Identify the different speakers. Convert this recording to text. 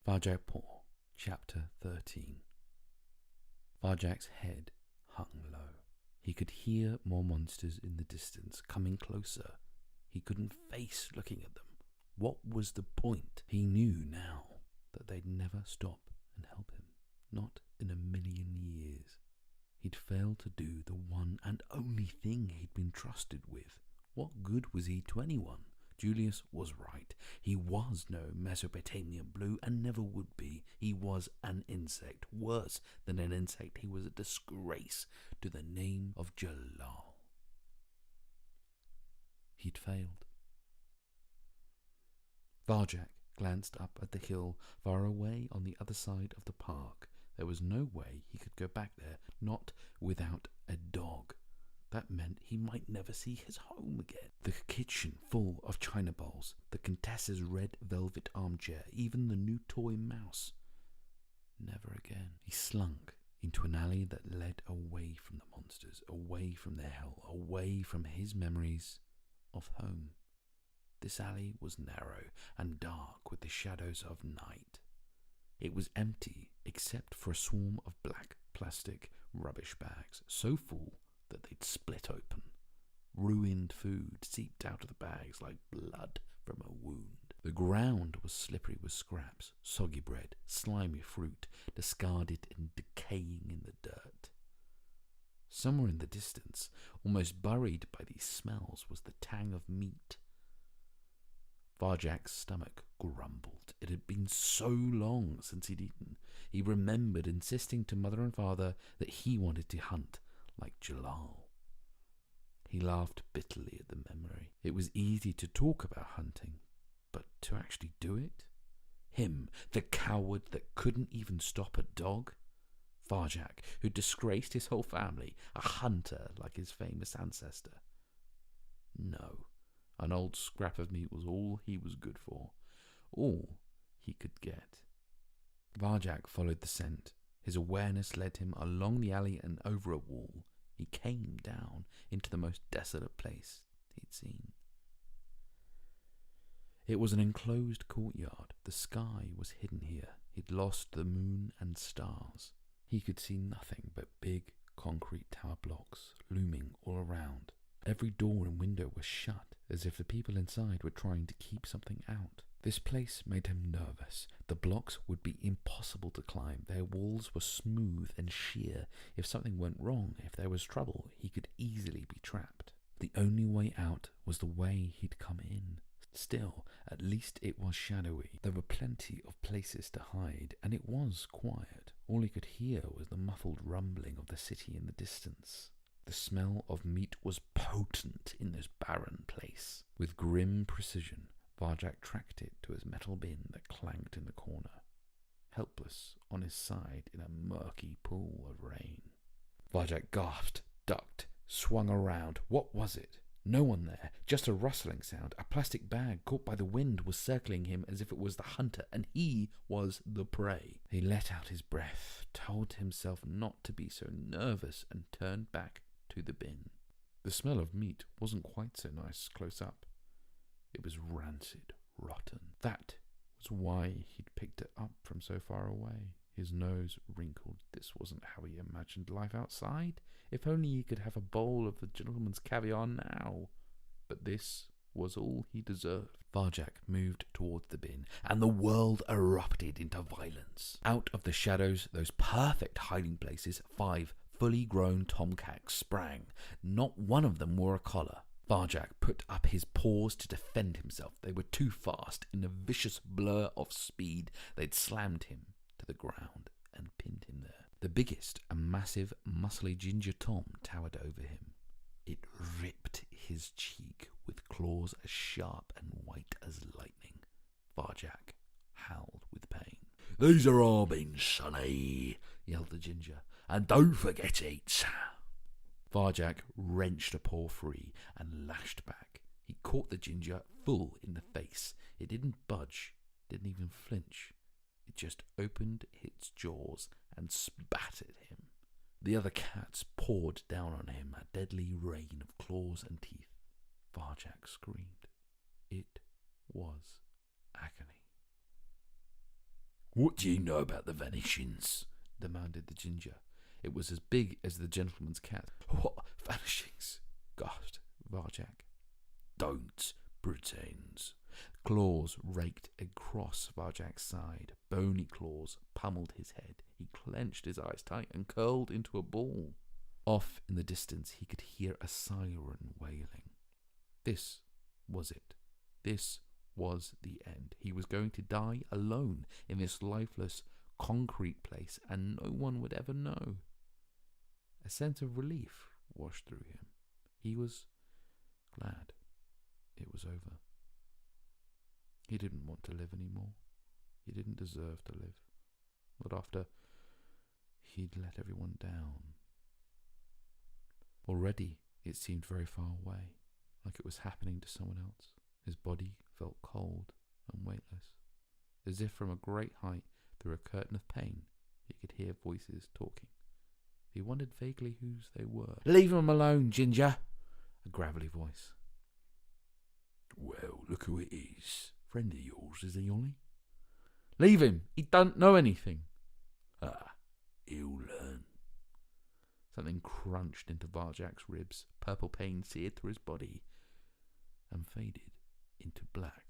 Speaker 1: Varjak Paw, Chapter 13. Varjak's head hung low. He could hear more monsters in the distance, coming closer. He couldn't face looking at them. What was the point? He knew now that they'd never stop and help him. Not in a million years. He'd failed to do the one and only thing he'd been trusted with. What good was he to anyone? Julius was right. He was no Mesopotamian blue and never would be. He was an insect. Worse than an insect, he was a disgrace to the name of Jalal. He'd failed. Varjak glanced up at the hill far away on the other side of the park. There was no way he could go back there, not without a dog. That meant he might never see his home again. The kitchen full of china bowls, the Contessa's red velvet armchair, even the new toy mouse. Never again. He slunk into an alley that led away from the monsters, away from their hell, away from his memories of home. This alley was narrow and dark with the shadows of night. It was empty except for a swarm of black plastic rubbish bags, so full that they'd split open. Ruined food seeped out of the bags like blood from a wound. The ground was slippery with scraps, soggy bread, slimy fruit, discarded and decaying in the dirt. Somewhere in the distance, almost buried by these smells, was the tang of meat. Varjak's stomach grumbled. It had been so long since he'd eaten. He remembered insisting to mother and father that he wanted to hunt like Jalal. He laughed bitterly at the memory. It was easy to talk about hunting, but to actually do it? Him, the coward that couldn't even stop a dog? Varjak, who disgraced his whole family, a hunter like his famous ancestor. No, an old scrap of meat was all he was good for, all he could get. Varjak followed the scent. His awareness led him along the alley and over a wall. He came down into the most desolate place he'd seen. It was an enclosed courtyard. The sky was hidden here. He'd lost the moon and stars. He could see nothing but big concrete tower blocks looming all around. Every door and window was shut, as if the people inside were trying to keep something out. This place made him nervous. The blocks would be impossible to climb. Their walls were smooth and sheer. If something went wrong, if there was trouble, he could easily be trapped. The only way out was the way he'd come in. Still, at least it was shadowy. There were plenty of places to hide, and it was quiet. All he could hear was the muffled rumbling of the city in the distance. The smell of meat was potent in this barren place. With grim precision, Varjak tracked it to his metal bin that clanked in the corner, helpless on his side in a murky pool of rain. Varjak gasped, ducked, swung around. What was it? No one there, just a rustling sound. A plastic bag caught by the wind was circling him as if it was the hunter, and he was the prey. He let out his breath, told himself not to be so nervous, and turned back to the bin. The smell of meat wasn't quite so nice close up. It was rancid, rotten. That was why he'd picked it up from so far away. His nose wrinkled. This wasn't how he imagined life outside. If only he could have a bowl of the gentleman's caviar now. But this was all he deserved. Varjak moved towards the bin, and the world erupted into violence. Out of the shadows, those perfect hiding places, 5 fully grown tomcats sprang. Not one of them wore a collar. Varjak put up his paws to defend himself. They were too fast. In a vicious blur of speed, they'd slammed him to the ground and pinned him there. The biggest, a massive, muscly ginger tom towered over him. It ripped his cheek with claws as sharp and white as lightning. Varjak howled with pain. "These are our bins, sonny," yelled the ginger, "and don't forget it." Varjak wrenched a paw free and lashed back. He caught the ginger full in the face. It didn't budge, didn't even flinch. It just opened its jaws and spat at him. The other cats poured down on him, a deadly rain of claws and teeth. Varjak screamed. It was agony. "What do you know about the vanishings?" demanded the ginger. It was as big as the gentleman's cat. "What vanishings?" gasped Varjak. "Don't pretend." Claws raked across Varjak's side. Bony claws pummeled his head. He clenched his eyes tight and curled into a ball. Off in the distance he could hear a siren wailing. This was it. This was the end. He was going to die alone in this lifeless, concrete place, and no one would ever know. A sense of relief washed through him. He was glad it was over. He didn't want to live anymore. He didn't deserve to live. Not after he'd let everyone down. Already it seemed very far away, like it was happening to someone else. His body felt cold and weightless, as if from a great height through a curtain of pain he could hear voices talking. He wondered vaguely whose they were. "Leave him alone, Ginger," a gravelly voice. "Well, look who it is. Friend of yours, is he, Ollie?" "Leave him. He don't know anything." "Ah, he'll learn." Something crunched into Varjak's ribs. Purple pain seared through his body and faded into black.